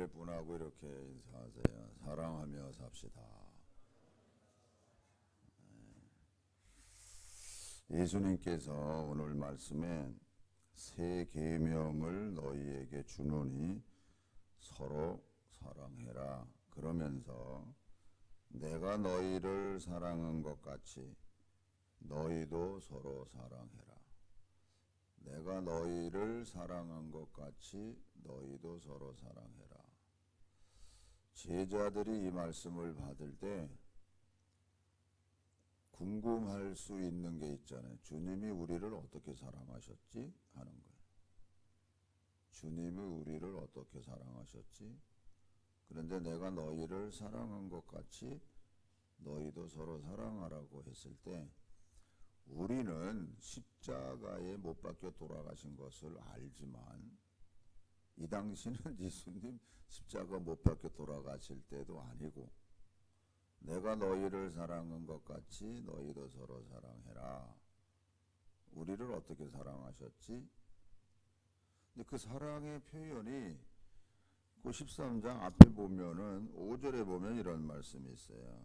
옆에 분하고 이렇게 인사하세요. 사랑하며 삽시다. 예수님께서 오늘 말씀에 새 계명을 너희에게 주노니 서로 사랑해라. 그러면서 내가 너희를 사랑한 것 같이 너희도 서로 사랑해라. 내가 너희를 사랑한 것 같이 너희도 서로 사랑해라. 제자들이 이 말씀을 받을 때 궁금할 수 있는 게 있잖아요. 주님이 우리를 어떻게 사랑하셨지? 하는 거예요. 주님이 우리를 어떻게 사랑하셨지? 그런데 내가 너희를 사랑한 것 같이 너희도 서로 사랑하라고 했을 때 우리는 십자가에 못 박혀 돌아가신 것을 알지만 이 당시는 예수님 십자가 못 박혀 돌아가실 때도 아니고 내가 너희를 사랑한 것 같이 너희도 서로 사랑해라. 우리를 어떻게 사랑하셨지? 근데 그 사랑의 표현이 그 13장 앞에 보면은 5절에 보면 이런 말씀이 있어요.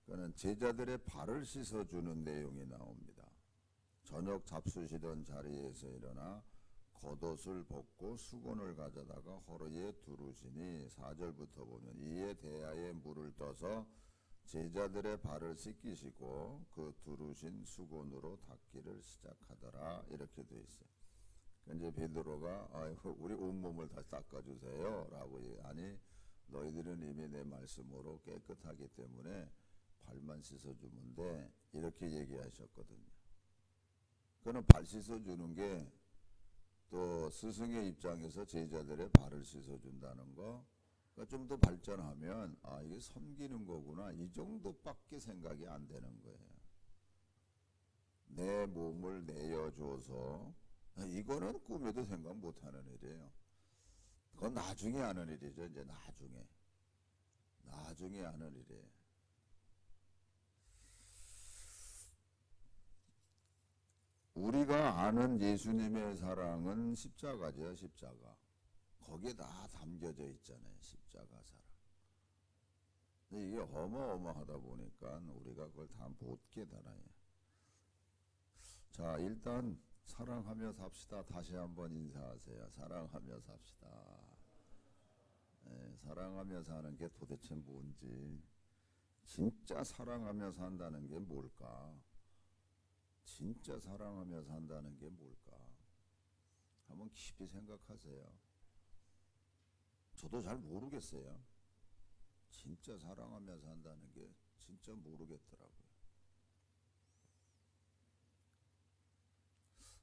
그는 제자들의 발을 씻어주는 내용이 나옵니다. 저녁 잡수시던 자리에서 일어나 겉옷을 벗고 수건을 가져다가 허리에 두르시니 4절부터 보면 이에 대야에 물을 떠서 제자들의 발을 씻기시고 그 두르신 수건으로 닦기를 시작하더라. 이렇게 돼 있어요. 이제 베드로가 우리 온몸을 다 닦아주세요 라고 아니 너희들은 이미 내 말씀으로 깨끗하기 때문에 발만 씻어주면 돼. 이렇게 얘기하셨거든요. 그는 발 씻어주는 게 또 스승의 입장에서 제자들의 발을 씻어준다는 거 좀 더 발전하면 이게 섬기는 거구나. 이 정도밖에 생각이 안 되는 거예요. 내 몸을 내어줘서 이거는 꿈에도 생각 못하는 일이에요. 그건 나중에 하는 일이죠. 이제 나중에 하는 일이에요. 우리가 아는 예수님의 사랑은 십자가죠. 십자가. 거기에 다 담겨져 있잖아요. 십자가 사랑. 근데 이게 어마어마하다 보니까 우리가 그걸 다 못 깨달아요. 자, 일단 사랑하며 삽시다. 다시 한번 인사하세요. 사랑하며 삽시다. 네, 사랑하며 사는 게 도대체 뭔지, 진짜 사랑하며 산다는 게 뭘까? 진짜 사랑하며 산다는 게 뭘까? 한번 깊이 생각하세요. 저도 잘 모르겠어요. 진짜 사랑하며 산다는 게 진짜 모르겠더라고요.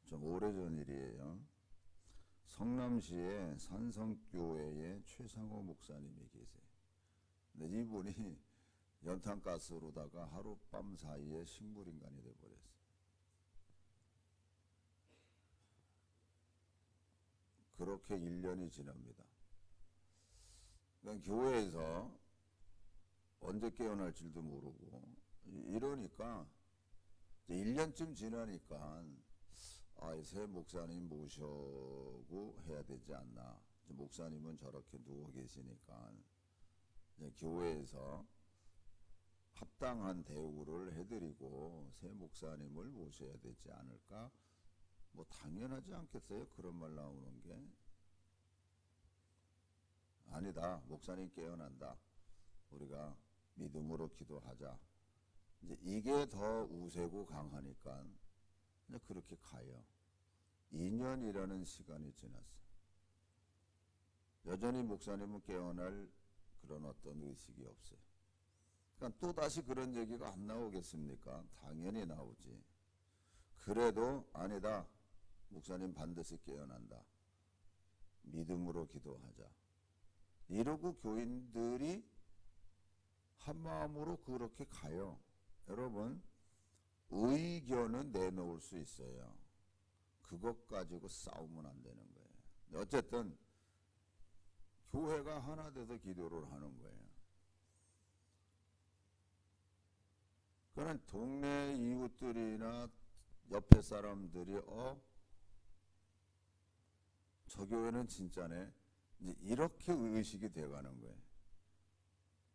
좀 오래전 일이에요. 성남시의 산성교회에 최상호 목사님이 계세요. 근데 이분이 연탄가스로다가 하룻밤 사이에 식물인간이 돼버렸어요. 그렇게 1년이 지납니다. 그러니까 교회에서 언제 깨어날지도 모르고 이러니까 1년쯤 지나니까 새 목사님 모셔고 해야 되지 않나. 목사님은 저렇게 누워 계시니까 교회에서 합당한 대우를 해드리고 새 목사님을 모셔야 되지 않을까. 뭐 당연하지 않겠어요? 그런 말 나오는 게. 아니다. 목사님 깨어난다. 우리가 믿음으로 기도하자. 이제 이게 더 우세고 강하니까 이제 그렇게 가요. 2년이라는 시간이 지났어요. 여전히 목사님은 깨어날 그런 어떤 의식이 없어요. 그러니까 또 다시 그런 얘기가 안 나오겠습니까? 당연히 나오지. 그래도 아니다. 목사님 반드시 깨어난다. 믿음으로 기도하자. 이러고 교인들이 한마음으로 그렇게 가요. 여러분, 의견은 내놓을 수 있어요. 그것 가지고 싸우면 안 되는 거예요. 어쨌든 교회가 하나 돼서 기도를 하는 거예요. 그러나 동네 이웃들이나 옆에 사람들이 저 교회는 진짜네. 이제 이렇게 의식이 돼가는 거예요.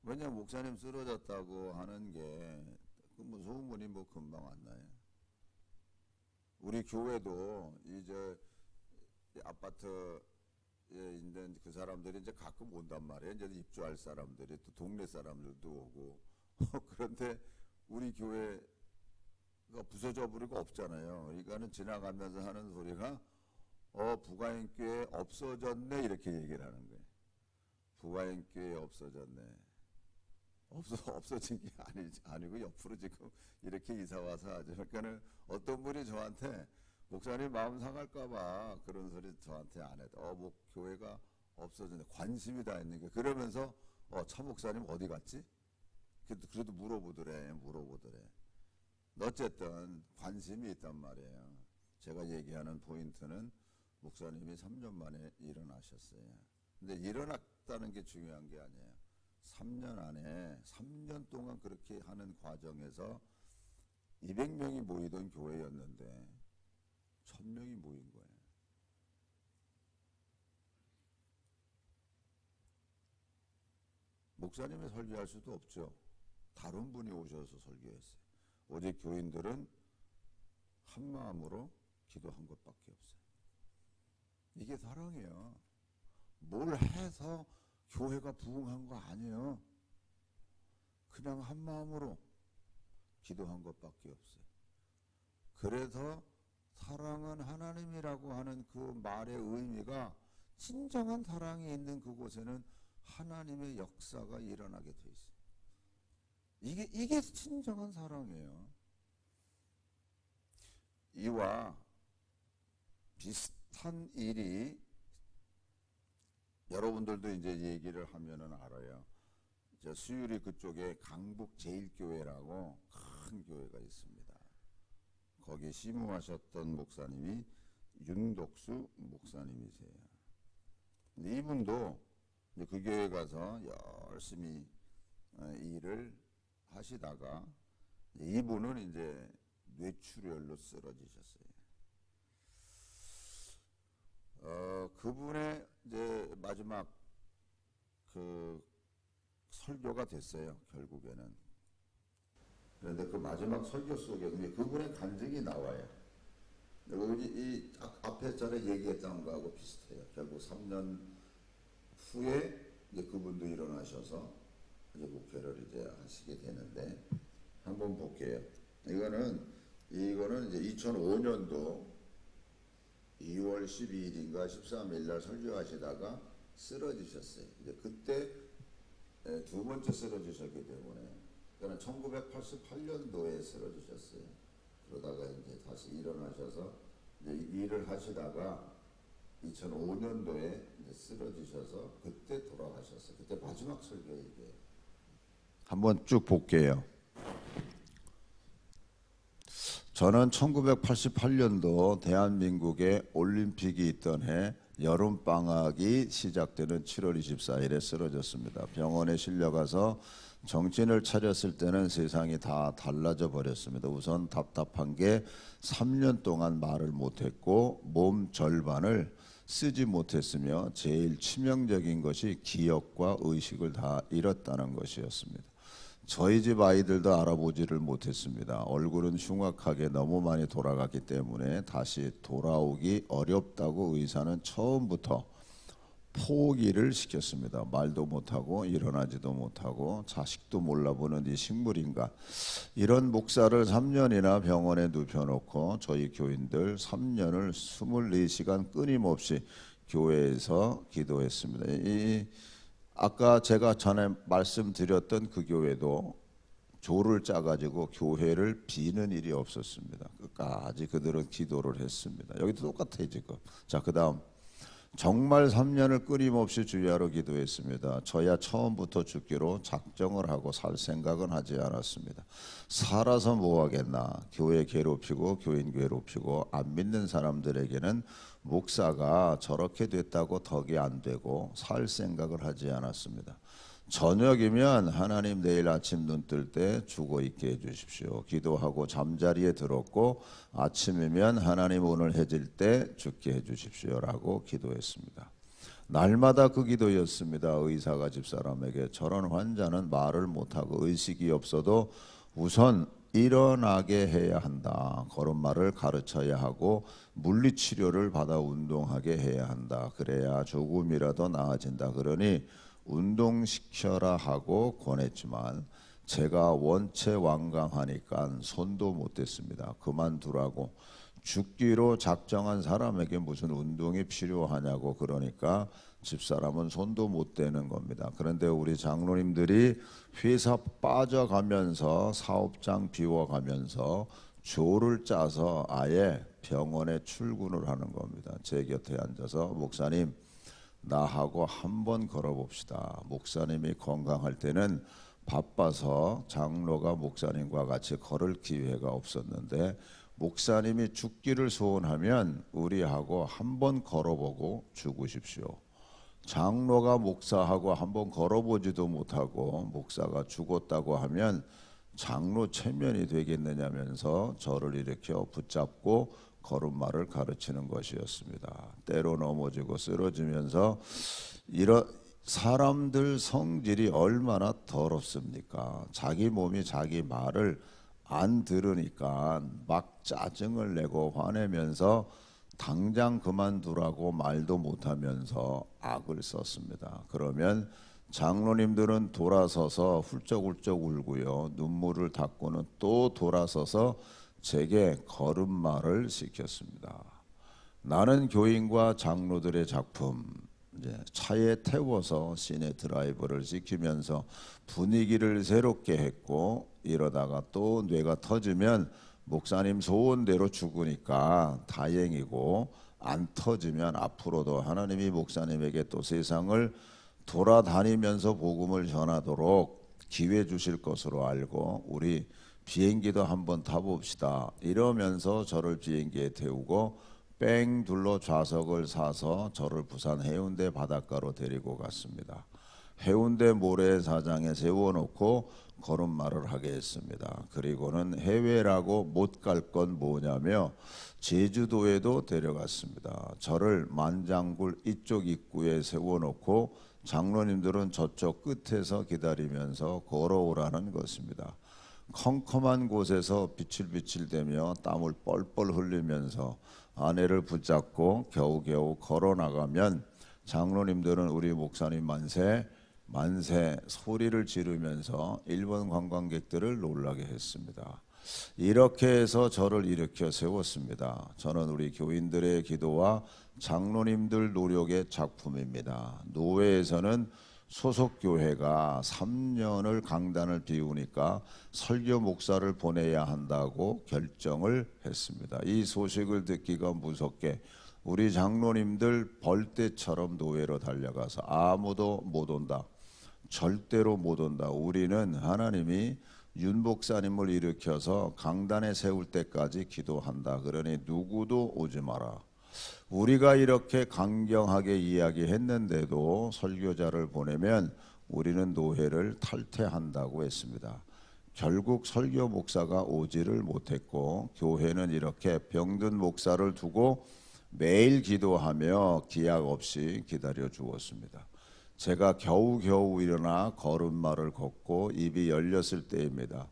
왜냐면 목사님 쓰러졌다고 하는 게뭐 소문이 뭐 금방 안 나요. 우리 교회도 이제 아파트에 있는 그 사람들이 이제 가끔 온단 말이에요. 이제 입주할 사람들이 또 동네 사람들도 오고 그런데 우리 교회가 부서져 버리고 없잖아요. 그러니까는 지나가면서 하는 소리가 부가인교회 없어졌네 이렇게 얘기를 하는 거예요. 부가인교회 없어졌네. 없어진 게 아니고 옆으로 지금 이렇게 이사 와서 하죠. 그러니까는 어떤 분이 저한테 목사님 마음 상할까봐 그런 소리 저한테 안 해도 뭐 교회가 없어졌네. 관심이 다 있는 게 그러면서 차 목사님 어디 갔지? 그래도 물어보더래. 어쨌든 관심이 있단 말이에요. 제가 얘기하는 포인트는 목사님이 3년 만에 일어나셨어요. 근데 일어났다는 게 중요한 게 아니에요. 3년 안에 3년 동안 그렇게 하는 과정에서 200명이 모이던 교회였는데 1000명이 모인 거예요. 목사님이 설교할 수도 없죠. 다른 분이 오셔서 설교했어요. 오직 교인들은 한 마음으로 기도한 것밖에 없어요. 이게 사랑이에요. 뭘 해서 교회가 부흥한 거 아니에요. 그냥 한 마음으로 기도한 것밖에 없어요. 그래서 사랑은 하나님이라고 하는 그 말의 의미가 진정한 사랑이 있는 그곳에는 하나님의 역사가 일어나게 돼 있어요. 이게 진정한 사랑이에요. 이와 비슷한 일이 여러분들도 이제 얘기를 하면은 알아요. 수유리 그쪽에 강북 제일교회라고 큰 교회가 있습니다. 거기 시무하셨던 목사님이 윤덕수 목사님이세요. 근데 이분도 이제 그 교회 가서 열심히 일을 하시다가 이분은 이제 뇌출혈로 쓰러지셨어요. 그분의 이제 마지막 그 설교가 됐어요. 결국에는. 그런데 그 마지막 설교 속에서 그분의 간증이 나와요. 이 앞에 전에 얘기했던 거하고 비슷해요. 결국 3년 후에 이제 그분도 일어나셔서 이제 목회를 이제 하시게 되는데 한번 볼게요. 이거는 이제 2005년도 2월 12일인가 13일 날 설교하시다가 쓰러지셨어요. 이제 그때 두 번째 쓰러지셨기 때문에 그러니까 1988년도에 쓰러지셨어요. 그러다가 이제 다시 일어나셔서 이제 일을 하시다가 2005년도에 이제 쓰러지셔서 그때 돌아가셨어요. 그때 마지막 설교 이게 한번 쭉 볼게요. 저는 1988년도 대한민국에 올림픽이 있던 해 여름방학이 시작되는 7월 24일에 쓰러졌습니다. 병원에 실려가서 정신을 차렸을 때는 세상이 다 달라져 버렸습니다. 우선 답답한 게 3년 동안 말을 못했고 몸 절반을 쓰지 못했으며 제일 치명적인 것이 기억과 의식을 다 잃었다는 것이었습니다. 저희 집 아이들도 알아보지를 못했습니다. 얼굴은 흉악하게 너무 많이 돌아갔기 때문에 다시 돌아오기 어렵다고 의사는 처음부터 포기를 시켰습니다. 말도 못하고 일어나지도 못하고 자식도 몰라보는 이 식물인간. 이런 목사를 3년이나 병원에 눕혀놓고 저희 교인들 3년을 24시간 끊임없이 교회에서 기도했습니다. 아까 제가 전에 말씀드렸던 그 교회도 조를 짜가지고 교회를 비는 일이 없었습니다. 끝까지 그들은 기도를 했습니다. 여기도 똑같아요 지금. 자, 그 다음 정말 3년을 끊임없이 주야로 기도했습니다. 저야 처음부터 죽기로 작정을 하고 살 생각은 하지 않았습니다. 살아서 뭐 하겠나. 교회 괴롭히고 교인 괴롭히고 안 믿는 사람들에게는 목사가 저렇게 됐다고 덕이 안 되고 살 생각을 하지 않았습니다. 저녁이면 하나님 내일 아침 눈 뜰 때 죽어 있게 해주십시오. 기도하고 잠자리에 들었고 아침이면 하나님 오늘 해질 때 죽게 해주십시오 라고 기도했습니다. 날마다 그 기도였습니다. 의사가 집사람에게 저런 환자는 말을 못하고 의식이 없어도 우선 일어나게 해야 한다. 걸음마를 가르쳐야 하고 물리치료를 받아 운동하게 해야 한다. 그래야 조금이라도 나아진다. 그러니 운동시켜라 하고 권했지만 제가 원체 완강하니까 손도 못 댔습니다. 그만두라고. 죽기로 작정한 사람에게 무슨 운동이 필요하냐고 그러니까 집사람은 손도 못 대는 겁니다. 그런데 우리 장로님들이 회사 빠져가면서 사업장 비워가면서 조를 짜서 아예 병원에 출근을 하는 겁니다. 제 곁에 앉아서 목사님 나하고 한번 걸어봅시다. 목사님이 건강할 때는 바빠서 장로가 목사님과 같이 걸을 기회가 없었는데 목사님이 죽기를 소원하면 우리하고 한번 걸어보고 죽으십시오. 장로가 목사하고 한번 걸어보지도 못하고 목사가 죽었다고 하면 장로 체면이 되겠느냐면서 저를 일으켜 붙잡고 걸음마를 가르치는 것이었습니다. 때로 넘어지고 쓰러지면서 이런 사람들 성질이 얼마나 더럽습니까? 자기 몸이 자기 말을 안 들으니까 막 짜증을 내고 화내면서 당장 그만두라고 말도 못하면서 악을 썼습니다. 그러면 장로님들은 돌아서서 훌쩍훌쩍 울고요. 눈물을 닦고는 또 돌아서서 제게 걸음마를 시켰습니다. 나는 교인과 장로들의 작품 이제 차에 태워서 시내 드라이브를 시키면서 분위기를 새롭게 했고 이러다가 또 뇌가 터지면 목사님 소원대로 죽으니까 다행이고 안 터지면 앞으로도 하나님이 목사님에게 또 세상을 돌아다니면서 복음을 전하도록 기회 주실 것으로 알고 우리 비행기도 한번 타봅시다 이러면서 저를 비행기에 태우고 뺑 둘러 좌석을 사서 저를 부산 해운대 바닷가로 데리고 갔습니다. 해운대 모래사장에 세워놓고 걸음마를 하게 했습니다. 그리고는 해외라고 못 갈 건 뭐냐며 제주도에도 데려갔습니다. 저를 만장굴 이쪽 입구에 세워놓고 장로님들은 저쪽 끝에서 기다리면서 걸어오라는 것입니다. 컴컴한 곳에서 비칠비칠대며 땀을 뻘뻘 흘리면서 아내를 붙잡고 겨우겨우 걸어나가면 장로님들은 우리 목사님 만세 만세 소리를 지르면서 일본 관광객들을 놀라게 했습니다. 이렇게 해서 저를 일으켜 세웠습니다. 저는 우리 교인들의 기도와 장로님들 노력의 작품입니다. 노회에서는 소속 교회가 3년을 강단을 비우니까 설교 목사를 보내야 한다고 결정을 했습니다. 이 소식을 듣기가 무섭게 우리 장로님들 벌떼처럼 노회로 달려가서 아무도 못 온다. 절대로 못 온다. 우리는 하나님이 윤 목사님을 일으켜서 강단에 세울 때까지 기도한다. 그러니 누구도 오지 마라. 우리가 이렇게 강경하게 이야기했는데도 설교자를 보내면 우리는 노회를 탈퇴한다고 했습니다. 결국 설교 목사가 오지를 못했고 교회는 이렇게 병든 목사를 두고 매일 기도하며 기약 없이 기다려 주었습니다. 제가 겨우겨우 일어나 걸음마를 걷고 입이 열렸을 때입니다.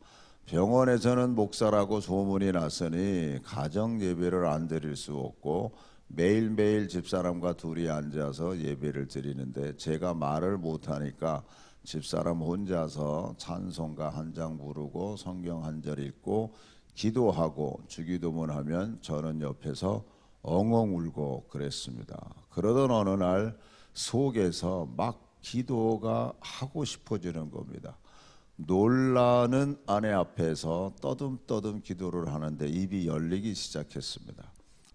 병원에서는 목사라고 소문이 났으니 가정 예배를 안 드릴 수 없고 매일매일 집사람과 둘이 앉아서 예배를 드리는데 제가 말을 못하니까 집사람 혼자서 찬송가 한 장 부르고 성경 한 절 읽고 기도하고 주기도문 하면 저는 옆에서 엉엉 울고 그랬습니다. 그러던 어느 날 속에서 막 기도가 하고 싶어지는 겁니다. 놀라는 아내 앞에서 떠듬떠듬 기도를 하는데 입이 열리기 시작했습니다.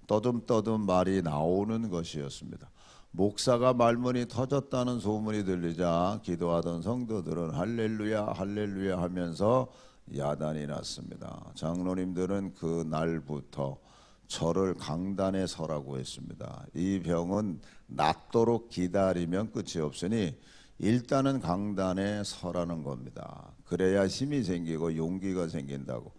떠듬떠듬 말이 나오는 것이었습니다. 목사가 말문이 터졌다는 소문이 들리자 기도하던 성도들은 할렐루야 할렐루야 하면서 야단이 났습니다. 장로님들은 그 날부터 저를 강단에 서라고 했습니다. 이 병은 낫도록 기다리면 끝이 없으니 일단은 강단에 서라는 겁니다. 그래야 힘이 생기고 용기가 생긴다고.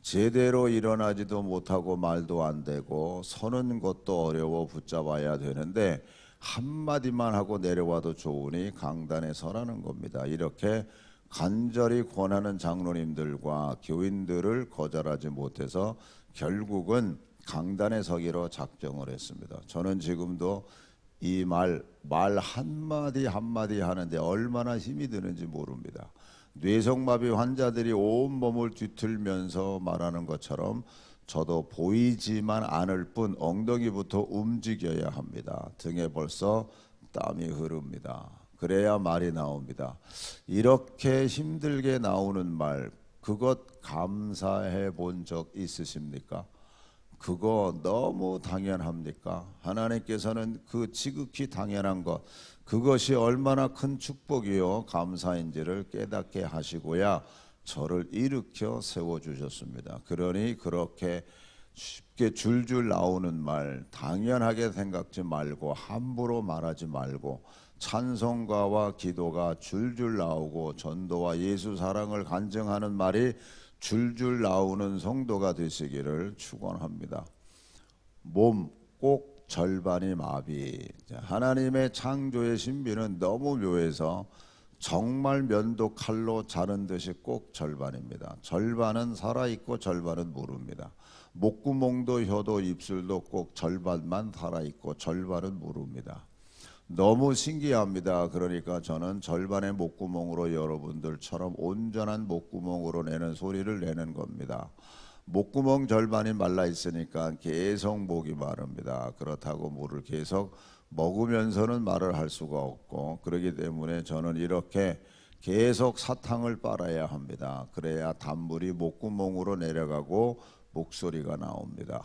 제대로 일어나지도 못하고 말도 안 되고 서는 것도 어려워 붙잡아야 되는데 한마디만 하고 내려와도 좋으니 강단에 서라는 겁니다. 이렇게 간절히 권하는 장로님들과 교인들을 거절하지 못해서 결국은 강단에 서기로 작정을 했습니다. 저는 지금도 이 말 한마디 한마디 하는데 얼마나 힘이 드는지 모릅니다. 뇌성마비 환자들이 온몸을 뒤틀면서 말하는 것처럼 저도 보이지만 않을 뿐 엉덩이부터 움직여야 합니다. 등에 벌써 땀이 흐릅니다. 그래야 말이 나옵니다. 이렇게 힘들게 나오는 말, 그것 감사해 본 적 있으십니까? 그거 너무 당연합니까? 하나님께서는 그 지극히 당연한 것, 그것이 얼마나 큰 축복이요 감사인지를 깨닫게 하시고야 저를 일으켜 세워주셨습니다. 그러니 그렇게 쉽게 줄줄 나오는 말 당연하게 생각지 말고 함부로 말하지 말고 찬송가와 기도가 줄줄 나오고 전도와 예수 사랑을 간증하는 말이 줄줄 나오는 성도가 되시기를 축원합니다. 몸 꼭 절반이 마비. 하나님의 창조의 신비는 너무 묘해서 정말 면도 칼로 자른 듯이 꼭 절반입니다. 절반은 살아있고 절반은 모릅니다. 목구멍도 혀도 입술도 꼭 절반만 살아있고 절반은 모릅니다. 너무 신기합니다. 그러니까 저는 절반의 목구멍으로 여러분들처럼 온전한 목구멍으로 내는 소리를 내는 겁니다. 목구멍 절반이 말라 있으니까 계속 목이 마릅니다. 그렇다고 물을 계속 먹으면서는 말을 할 수가 없고, 그렇기 때문에 저는 이렇게 계속 사탕을 빨아야 합니다. 그래야 단물이 목구멍으로 내려가고 목소리가 나옵니다.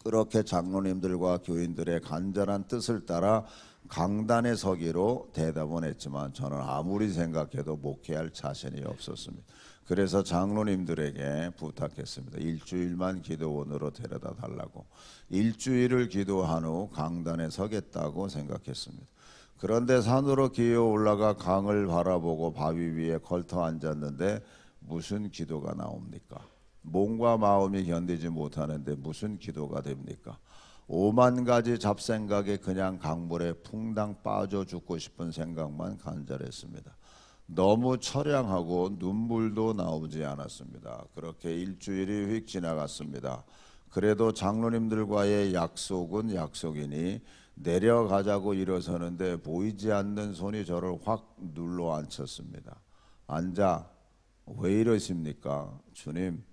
그렇게 장로님들과 교인들의 간절한 뜻을 따라 강단에 서기로 대답은 했지만 저는 아무리 생각해도 목회할 자신이 없었습니다. 그래서 장로님들에게 부탁했습니다. 일주일만 기도원으로 데려다 달라고. 일주일을 기도한 후 강단에 서겠다고 생각했습니다. 그런데 산으로 기어 올라가 강을 바라보고 바위 위에 걸터 앉았는데 무슨 기도가 나옵니까? 몸과 마음이 견디지 못하는데 무슨 기도가 됩니까? 5만 가지 잡생각에 그냥 강물에 풍당 빠져 죽고 싶은 생각만 간절했습니다. 너무 처량하고 눈물도 나오지 않았습니다. 그렇게 일주일이 휙 지나갔습니다. 그래도 장로님들과의 약속은 약속이니 내려가자고 일어서는데 보이지 않는 손이 저를 확 눌러 앉혔습니다. 앉아. 왜 이러십니까? 주님,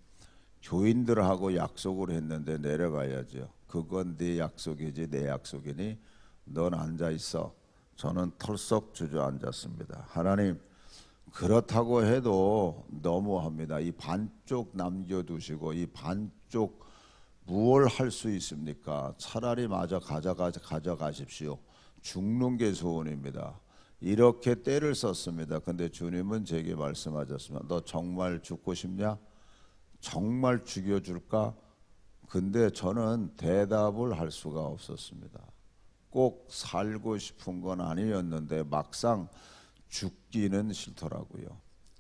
교인들하고 약속을 했는데 내려가야죠. 그건 네 약속이지 내 약속이니 넌 앉아 있어. 저는 털썩 주저앉았습니다. 하나님, 그렇다고 해도 너무합니다. 이 반쪽 남겨두시고 이 반쪽 무얼 할 수 있습니까? 차라리 마저 가져가십시오. 죽는 게 소원입니다. 이렇게 때를 썼습니다. 근데 주님은 제게 말씀하셨습니다. 너 정말 죽고 싶냐? 정말 죽여줄까? 근데 저는 대답을 할 수가 없었습니다. 꼭 살고 싶은 건 아니었는데 막상 죽기는 싫더라고요.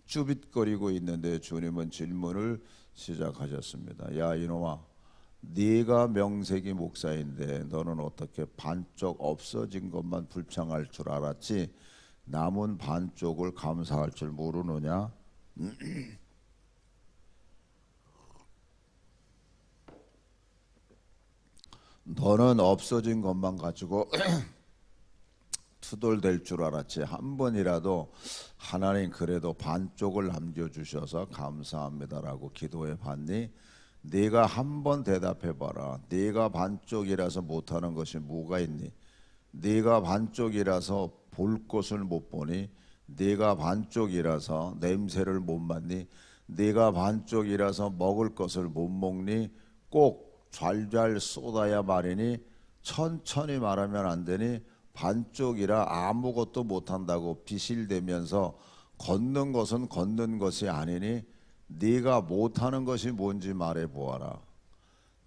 쭈빗거리고 있는데 주님은 질문을 시작하셨습니다. 야 이놈아, 네가 명색이 목사인데 너는 어떻게 반쪽 없어진 것만 불평할 줄 알았지 남은 반쪽을 감사할 줄 모르느냐? 너는 없어진 것만 가지고 투덜댈 줄 알았지 한 번이라도 하나님 그래도 반쪽을 남겨주셔서 감사합니다라고 기도해 봤니? 네가 한 번 대답해 봐라. 네가 반쪽이라서 못하는 것이 뭐가 있니? 네가 반쪽이라서 볼 것을 못 보니? 네가 반쪽이라서 냄새를 못 맡니? 네가 반쪽이라서 먹을 것을 못 먹니? 꼭 잘잘 쏟아야 말이니? 천천히 말하면 안 되니? 반쪽이라 아무것도 못한다고 비실대면서 걷는 것은 걷는 것이 아니니? 네가 못하는 것이 뭔지 말해보아라.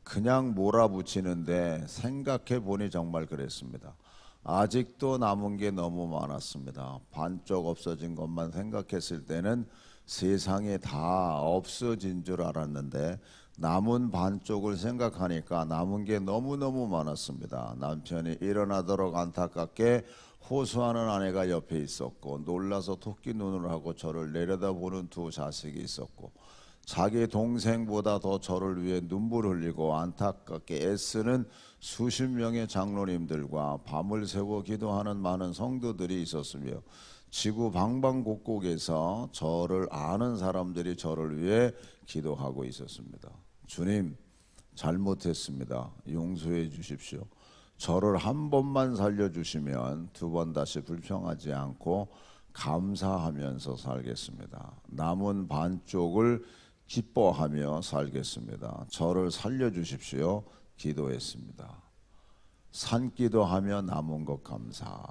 그냥 몰아붙이는데 생각해 보니 정말 그랬습니다. 아직도 남은 게 너무 많았습니다. 반쪽 없어진 것만 생각했을 때는 세상에 다 없어진 줄 알았는데 남은 반쪽을 생각하니까 남은 게 너무너무 많았습니다. 남편이 일어나도록 안타깝게 호소하는 아내가 옆에 있었고, 놀라서 토끼 눈을 하고 저를 내려다보는 두 자식이 있었고, 자기 동생보다 더 저를 위해 눈물 흘리고 안타깝게 애쓰는 수십 명의 장로님들과 밤을 새워 기도하는 많은 성도들이 있었으며, 지구 방방곡곡에서 저를 아는 사람들이 저를 위해 기도하고 있었습니다. 주님, 잘못했습니다. 용서해 주십시오. 저를 한 번만 살려주시면 두 번 다시 불평하지 않고 감사하면서 살겠습니다. 남은 반쪽을 기뻐하며 살겠습니다. 저를 살려주십시오. 기도했습니다. 산기도하며 남은 것 감사.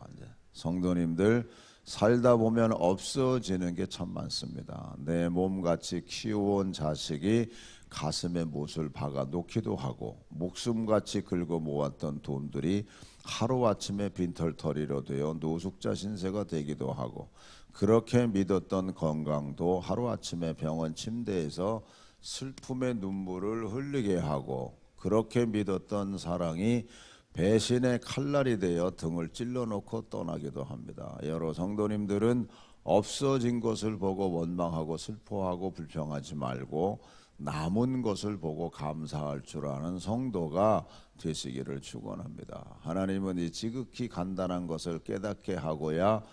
성도님들, 살다 보면 없어지는 게 참 많습니다. 내 몸같이 키워온 자식이 가슴에 못을 박아 놓기도 하고, 목숨같이 긁어 모았던 돈들이 하루아침에 빈털터리로 되어 노숙자 신세가 되기도 하고, 그렇게 믿었던 건강도 하루아침에 병원 침대에서 슬픔의 눈물을 흘리게 하고, 그렇게 믿었던 사랑이 배신의 칼날이 되어 등을 찔러놓고 떠나기도 합니다. 여러 성도님들은 없어진 것을 보고 원망하고 슬퍼하고 불평하지 말고 남은 것을 보고 감사할 줄 아는 성도가 되시기를 축원합니다. 하나님은 이 지극히 간단한 것을 깨닫게 하고야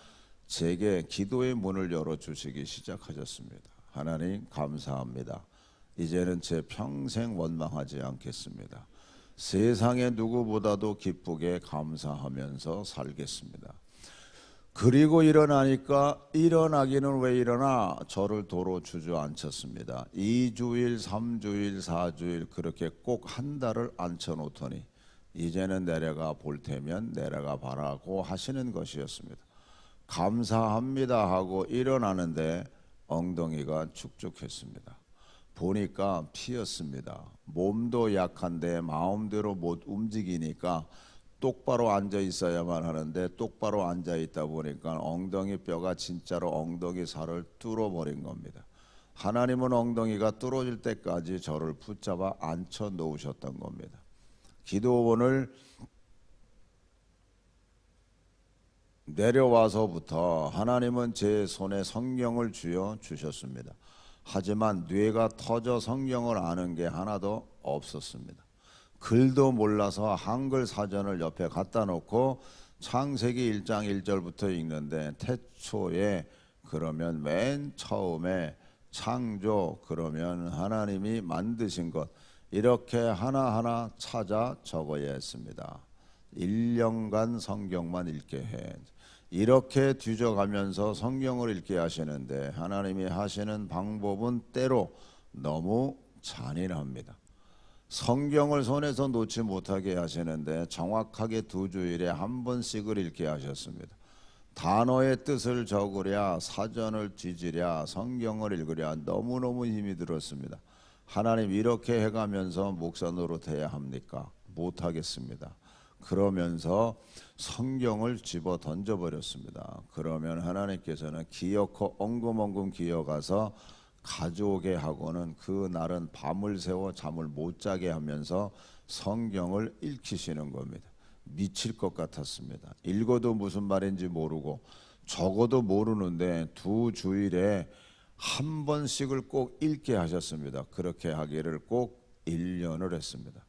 제게 기도의 문을 열어주시기 시작하셨습니다. 하나님 감사합니다. 이제는 제 평생 원망하지 않겠습니다. 세상의 누구보다도 기쁘게 감사하면서 살겠습니다. 그리고 일어나니까 일어나기는 왜 일어나 저를 도로 주저앉혔습니다. 2주일, 3주일, 4주일 그렇게 꼭 한 달을 앉혀놓더니 이제는 내려가 볼 테면 내려가 봐라고 하시는 것이었습니다. 감사합니다 하고 일어나는데 엉덩이가 축축했습니다. 보니까 피었습니다. 몸도 약한데 마음대로 못 움직이니까 똑바로 앉아 있어야만 하는데 똑바로 앉아 있다 보니까 엉덩이 뼈가 진짜로 엉덩이 살을 뚫어버린 겁니다. 하나님은 엉덩이가 뚫어질 때까지 저를 붙잡아 앉혀 놓으셨던 겁니다. 기도원을 내려와서부터 하나님은 제 손에 성경을 쥐어 주셨습니다. 하지만 뇌가 터져 성경을 아는 게 하나도 없었습니다. 글도 몰라서 한글 사전을 옆에 갖다 놓고 창세기 1장 1절부터 읽는데 태초에 그러면 맨 처음에 창조 그러면 하나님이 만드신 것 이렇게 하나하나 찾아 적어야 했습니다. 1년간 성경만 읽게 해. 이렇게 뒤져가면서 성경을 읽게 하시는데 하나님이 하시는 방법은 때로 너무 잔인합니다. 성경을 손에서 놓지 못하게 하시는데 정확하게 2주일에 한 번씩을 읽게 하셨습니다. 단어의 뜻을 적으랴 사전을 뒤지랴 성경을 읽으랴 너무너무 힘이 들었습니다. 하나님 이렇게 해가면서 목사 노릇해야 합니까? 못하겠습니다. 그러면서 성경을 집어 던져버렸습니다. 그러면 하나님께서는 기어코 엉금엉금 기어가서 가져오게 하고는 그 날은 밤을 새워 잠을 못 자게 하면서 성경을 읽히시는 겁니다. 미칠 것 같았습니다. 읽어도 무슨 말인지 모르고 적어도 모르는데 2주일에 한 번씩을 꼭 읽게 하셨습니다. 그렇게 하기를 꼭 1년을 했습니다.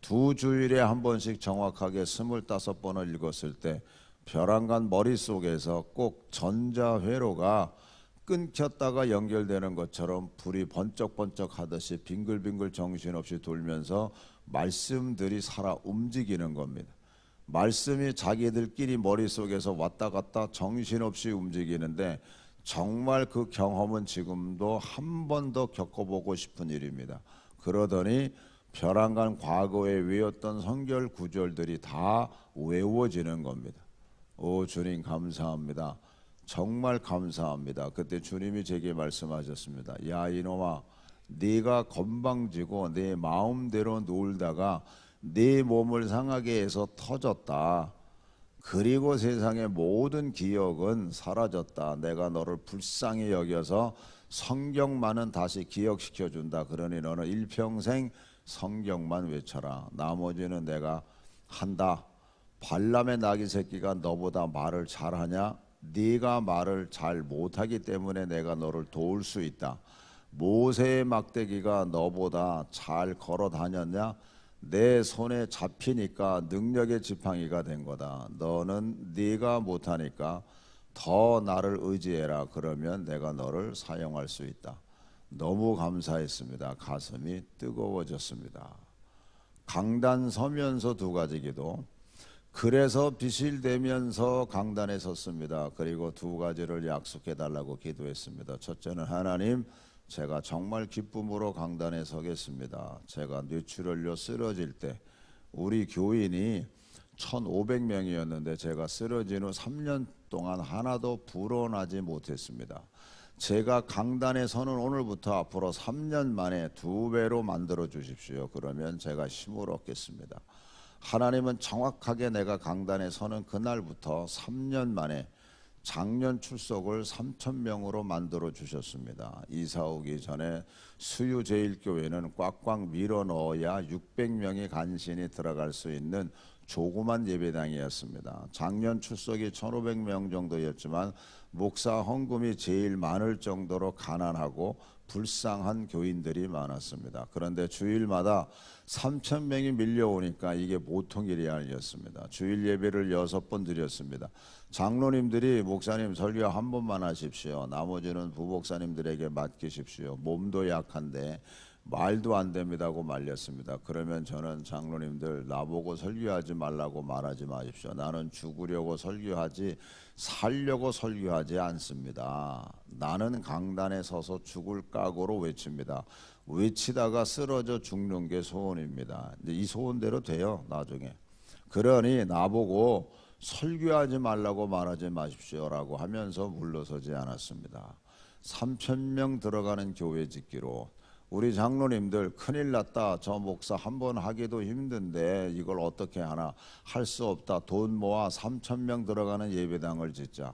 2주일에 한 번씩 정확하게 25번을 읽었을 때 벼랑간 머릿속에서 꼭 전자회로가 끊겼다가 연결되는 것처럼 불이 번쩍번쩍 하듯이 빙글빙글 정신없이 돌면서 말씀들이 살아 움직이는 겁니다. 말씀이 자기들끼리 머릿속에서 왔다 갔다 정신없이 움직이는데 정말 그 경험은 지금도 한 번 더 겪어보고 싶은 일입니다. 그러더니 벼랑간 과거에 외웠던 성경 구절들이 다 외워지는 겁니다. 오 주님 감사합니다. 정말 감사합니다. 그때 주님이 제게 말씀하셨습니다. 야 이놈아 네가 건방지고 내 마음대로 놀다가 네 몸을 상하게 해서 터졌다. 그리고 세상의 모든 기억은 사라졌다. 내가 너를 불쌍히 여겨서 성경만은 다시 기억시켜 준다. 그러니 너는 일평생 성경만 외쳐라. 나머지는 내가 한다. 발람의 나귀 새끼가 너보다 말을 잘하냐? 네가 말을 잘 못하기 때문에 내가 너를 도울 수 있다. 모세의 막대기가 너보다 잘 걸어 다녔냐? 내 손에 잡히니까 능력의 지팡이가 된 거다. 너는 네가 못하니까 더 나를 의지해라. 그러면 내가 너를 사용할 수 있다. 너무 감사했습니다. 가슴이 뜨거워졌습니다. 강단 서면서 두 가지 기도. 그래서 비실대면서 강단에 섰습니다. 그리고 두 가지를 약속해 달라고 기도했습니다. 첫째는 하나님, 제가 정말 기쁨으로 강단에 서겠습니다. 제가 뇌출혈로 쓰러질 때 우리 교인이 1,500명이었는데 제가 쓰러진 후 3년 동안 하나도 불어나지 못했습니다. 제가 강단에 서는 오늘부터 앞으로 3년 만에 2배로 만들어 주십시오. 그러면 제가 힘을 얻겠습니다. 하나님은 정확하게 내가 강단에 서는 그날부터 3년 만에 작년 출석을 3,000명으로 만들어 주셨습니다. 이사 오기 전에 수유제일교회는 꽉꽉 밀어 넣어야 600명이 간신히 들어갈 수 있는 조그만 예배당이었습니다. 작년 출석이 1,500명 정도였지만 목사 헌금이 제일 많을 정도로 가난하고 불쌍한 교인들이 많았습니다. 그런데 주일마다 3,000명이 밀려오니까 이게 보통 일이 아니었습니다. 주일 예배를 6번 드렸습니다. 장로님들이 목사님 설교 한 번만 하십시오. 나머지는 부목사님들에게 맡기십시오. 몸도 약한데 말도 안 됩니다고 말렸습니다. 그러면 저는 장로님들 나보고 설교하지 말라고 말하지 마십시오. 나는 죽으려고 설교하지 살려고 설교하지 않습니다. 나는 강단에 서서 죽을 각오로 외칩니다. 외치다가 쓰러져 죽는 게 소원입니다. 이 소원대로 돼요 나중에. 그러니 나보고 설교하지 말라고 말하지 마십시오라고 하면서 물러서지 않았습니다. 3,000명 들어가는 교회 짓기로 우리 장로님들 큰일 났다. 저 목사 한 번 하기도 힘든데 이걸 어떻게 하나. 할 수 없다. 돈 모아 3,000명 들어가는 예배당을 짓자.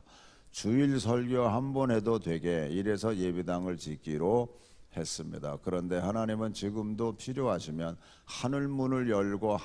주일 설교 한 번 해도 되게 이래서 예배당을 짓기로 했습니다. 그런데 하나님은 지금도 필요하시면 하늘 문을 열고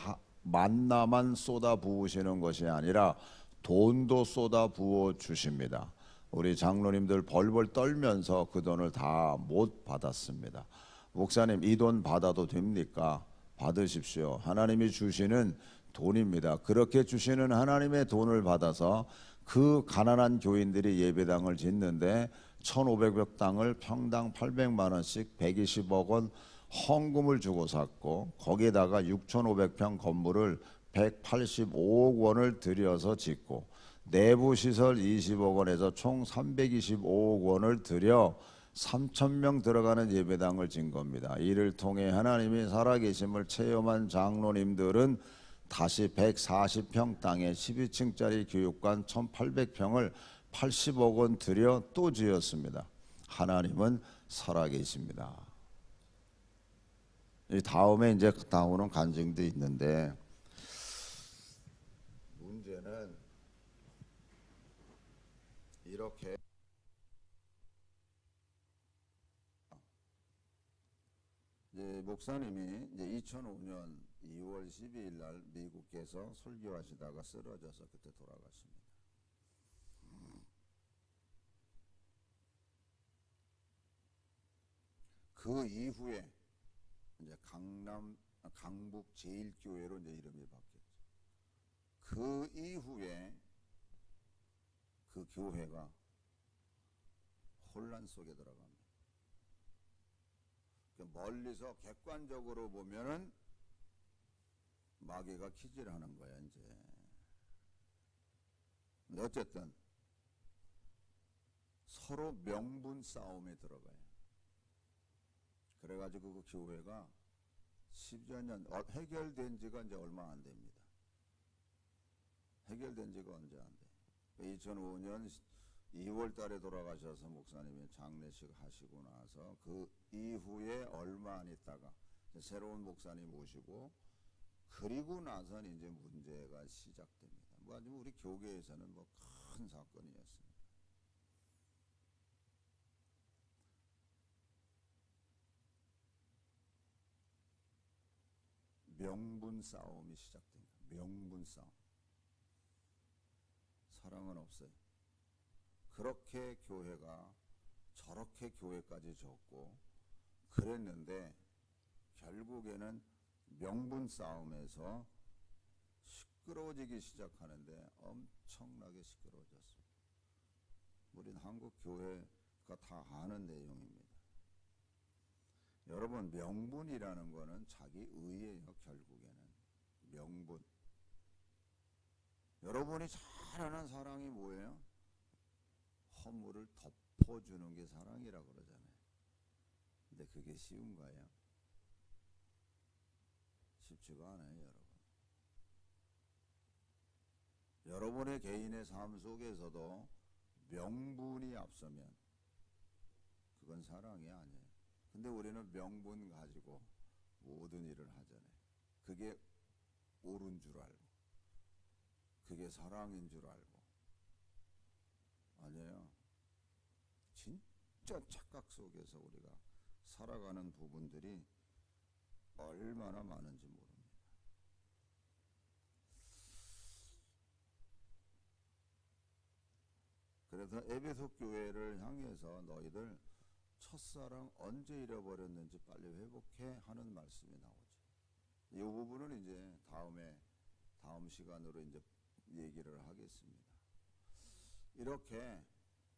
만나만 쏟아 부으시는 것이 아니라 돈도 쏟아 부어 주십니다. 우리 장로님들 벌벌 떨면서 그 돈을 다 못 받았습니다. 목사님 이 돈 받아도 됩니까? 받으십시오. 하나님이 주시는 돈입니다. 그렇게 주시는 하나님의 돈을 받아서 그 가난한 교인들이 예배당을 짓는데 1,500여 땅을 평당 800만 원씩 120억 원 헌금을 주고 샀고 거기에다가 6,500평 건물을 185억 원을 들여서 짓고 내부 시설 20억 원에서 총 325억 원을 들여 3,000명 들어가는 예배당을 진 겁니다. 이를 통해 하나님이 살아계심을 체험한 장로님들은 다시 140평 땅에 12층짜리 교육관 1,800평을 80억 원 들여 또 지었습니다. 하나님은 살아계십니다. 이 다음에 이제 나오는 간증도 있는데 문제는 이렇게 이제 목사님이 이제 2005년 2월 12일 날 미국에서 설교하시다가 쓰러져서 그때 돌아가십니다. 그 이후에 이제 강북 제일교회로 이제 이름이 바뀌었죠. 그 이후에 그 교회가 혼란 속에 들어갑니다. 멀리서 객관적으로 보면은 마귀가 키질하는 거야 이제. 근데 어쨌든 서로 명분 싸움에 들어가요. 그래가지고 그 교회가 10여 년 해결된 지가 이제 얼마 안 됩니다. 해결된 지가 언제 안 돼. 2005년 2월 달에 돌아가셔서 목사님이 장례식 하시고 나서 그 이후에 얼마 안 있다가 새로운 목사님 오시고 그리고 나선 이제 문제가 시작됩니다. 따지면 우리 교계에서는 뭐 큰 사건이었습니다. 명분 싸움이 시작됩니다. 명분 싸움. 사랑은 없어요. 그렇게 교회가 저렇게 교회까지 졌고 그랬는데 결국에는 명분 싸움에서 시끄러워지기 시작하는데 엄청나게 시끄러워졌습니다. 우린 한국 교회가 다 아는 내용입니다. 여러분, 명분이라는 거는 자기 의예요. 결국에는 명분. 여러분이 잘 아는 사랑이 뭐예요? 허물을 덮어주는 게 사랑이라고 그러잖아요. 근데 그게 쉬운가요? 쉽지가 않아요, 여러분. 여러분의 개인의 삶 속에서도 명분이 앞서면 그건 사랑이 아니에요. 근데 우리는 명분 가지고 모든 일을 하잖아요. 그게 옳은 줄 알고, 그게 사랑인 줄 알고. 아니에요. 진짜 착각 속에서 우리가 살아가는 부분들이 얼마나 많은지 모릅니다. 그래서 에베소 교회를 향해서 너희들 첫사랑 언제 잃어버렸는지 빨리 회복해 하는 말씀이 나오죠. 이 부분은 이제 다음 시간으로 이제 얘기를 하겠습니다. 이렇게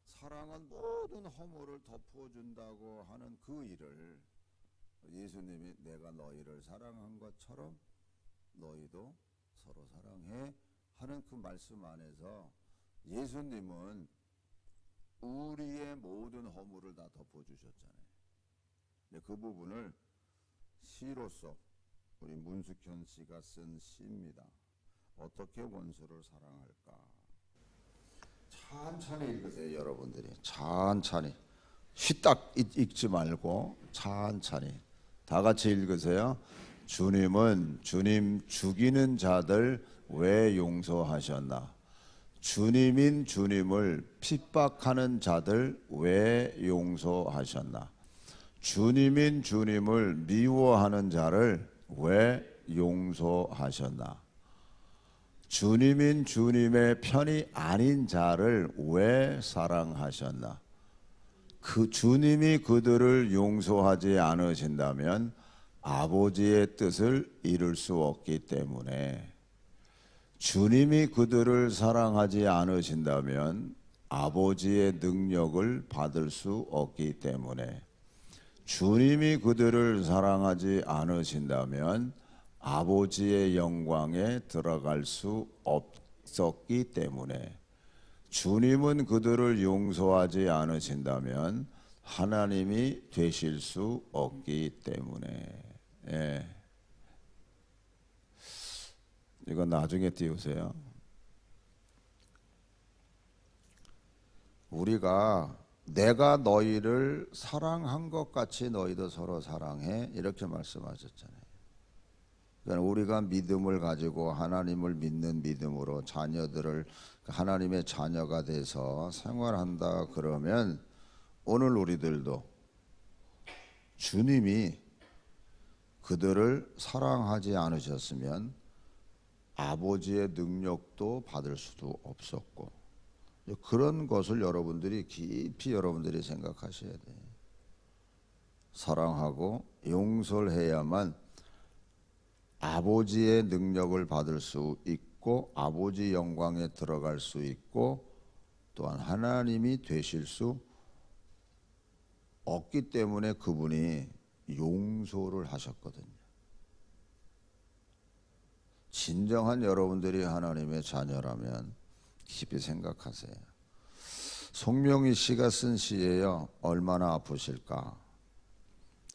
사랑은 모든 허물을 덮어준다고 하는 그 일을 예수님이 내가 너희를 사랑한 것처럼 너희도 서로 사랑해 하는 그 말씀 안에서 예수님은 우리의 모든 허물을 다 덮어주셨잖아요. 그 부분을 시로서 우리 문숙현 씨가 쓴 시입니다. 어떻게 원수를 사랑할까? 천천히 읽으세요, 여러분들이. 천천히. 휘딱 읽지 말고 천천히. 다 같이 읽으세요. 주님은 주님 죽이는 자들 왜 용서하셨나? 주님인 주님을 핍박하는 자들 왜 용서하셨나? 주님인 주님을 미워하는 자를 왜 용서하셨나? 주님인 주님의 편이 아닌 자를 왜 사랑하셨나? 그 주님이 그들을 용서하지 않으신다면 아버지의 뜻을 이룰 수 없기 때문에, 주님이 그들을 사랑하지 않으신다면 아버지의 능력을 받을 수 없기 때문에, 주님이 그들을 사랑하지 않으신다면 아버지의 영광에 들어갈 수 없었기 때문에, 주님은 그들을 용서하지 않으신다면 하나님이 되실 수 없기 때문에. 예. 이거 나중에 띄우세요. 우리가 내가 너희를 사랑한 것 같이 너희도 서로 사랑해, 이렇게 말씀하셨잖아요. 그러니까 우리가 믿음을 가지고 하나님을 믿는 믿음으로 자녀들을 하나님의 자녀가 돼서 생활한다 그러면, 오늘 우리들도 주님이 그들을 사랑하지 않으셨으면 아버지의 능력도 받을 수도 없었고, 그런 것을 여러분들이 깊이 여러분들이 생각하셔야 돼요. 사랑하고 용서를 해야만 아버지의 능력을 받을 수 있고 아버지 영광에 들어갈 수 있고, 또한 하나님이 되실 수 없기 때문에 그분이 용서를 하셨거든요. 진정한 여러분들이 하나님의 자녀라면 깊이 생각하세요. 송명희 씨가 쓴 시예요. 얼마나 아프실까?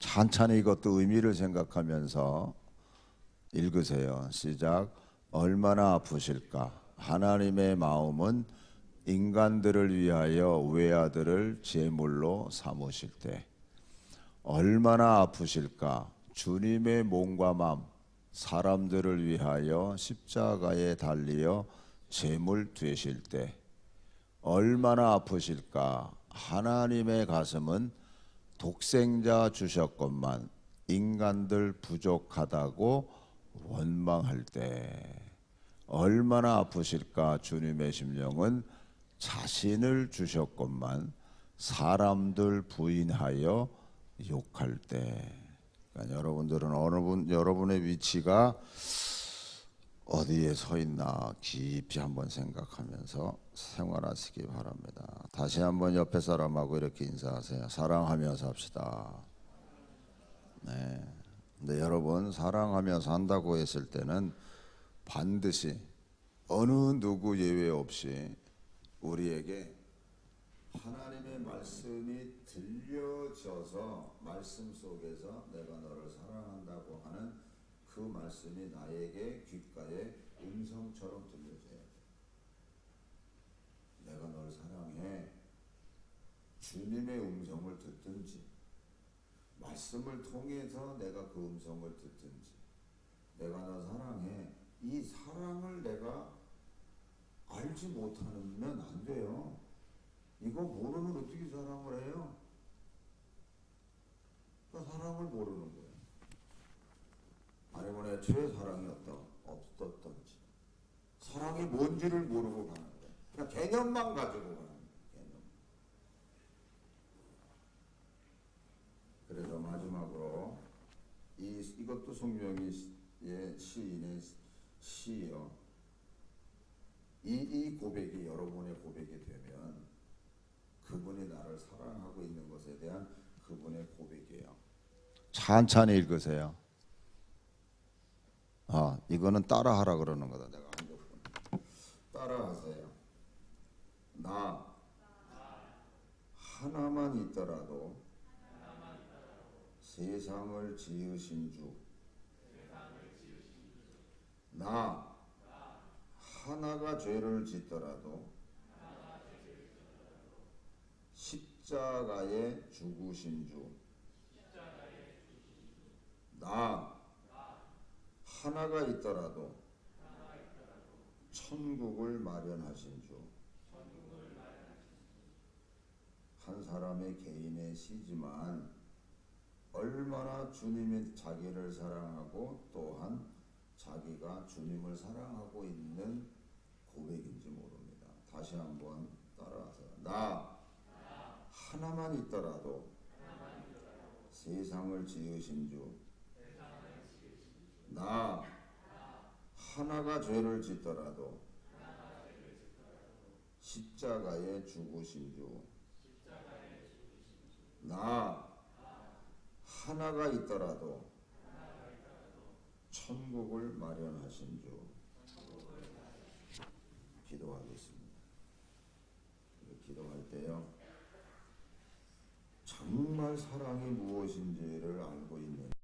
찬찬히 이것도 의미를 생각하면서 읽으세요. 시작. 얼마나 아프실까? 하나님의 마음은 인간들을 위하여 외아들을 제물로 삼으실 때. 얼마나 아프실까? 주님의 몸과 마음, 사람들을 위하여 십자가에 달리어 제물 되실 때 얼마나 아프실까. 하나님의 가슴은 독생자 주셨건만 인간들 부족하다고 원망할 때 얼마나 아프실까. 주님의 심령은 자신을 주셨건만 사람들 부인하여 욕할 때. 그러니까 여러분들은 여러분의 위치가 어디에 서 있나 깊이 한번 생각하면서 생활하시기 바랍니다. 다시 한번 옆에 사람하고 이렇게 인사하세요. 사랑하며 삽시다. 네. 근데 여러분, 사랑하며 산다고 했을 때는 반드시 어느 누구 예외 없이 우리에게 하나님의 말씀이 들려져서 말씀 속에서 내가 너를 사랑한다고 하는 그 말씀이 나에게 귓가에 음성처럼 들려져야 돼. 내가 너를 사랑해. 주님의 음성을 듣든지 말씀을 통해서 내가 그 음성을 듣든지 내가 너 사랑해. 이 사랑을 내가 알지 못하면 안 돼요. 이거 모르면 어떻게 사랑을 해요? 그러니까 사랑을 모르는 거예요. 아니면 애초에 사랑이 없었던지 사랑이 뭔지를 모르고 가는 거예요. 그냥 개념만 가지고 가는 거예요. 개념. 그래서 마지막으로 이것도 성경의 시인의 시요. 이 고백이 여러분의 고백이 되면 그분이 나를 사랑하고 있는 것에 대한 그분의 고백이에요. 찬찬히 읽으세요. 이거는 따라하라 그러는 거다. 내가 한 번 따라하세요. 나 하나만 있더라도 세상을 지으신 주. 나 하나가 죄를 짓더라도 십자가에 죽으신 주. 나 하나가 있더라도 천국을 마련하신 주. 한 사람의 개인의 시지만 얼마나 주님이 자기를 사랑하고 또한 자기가 주님을 사랑하고 있는 고백인지 모릅니다. 다시 한번 따라하세요. 나 하나만 있더라도 세상을 지으신 주. 나 하나가 죄를 짓더라도 십자가에 죽으신 주. 나 하나가 있더라도 천국을 마련하신 주. 기도하겠습니다. 기도할 때요, 정말 사랑이 무엇인지를 알고 있는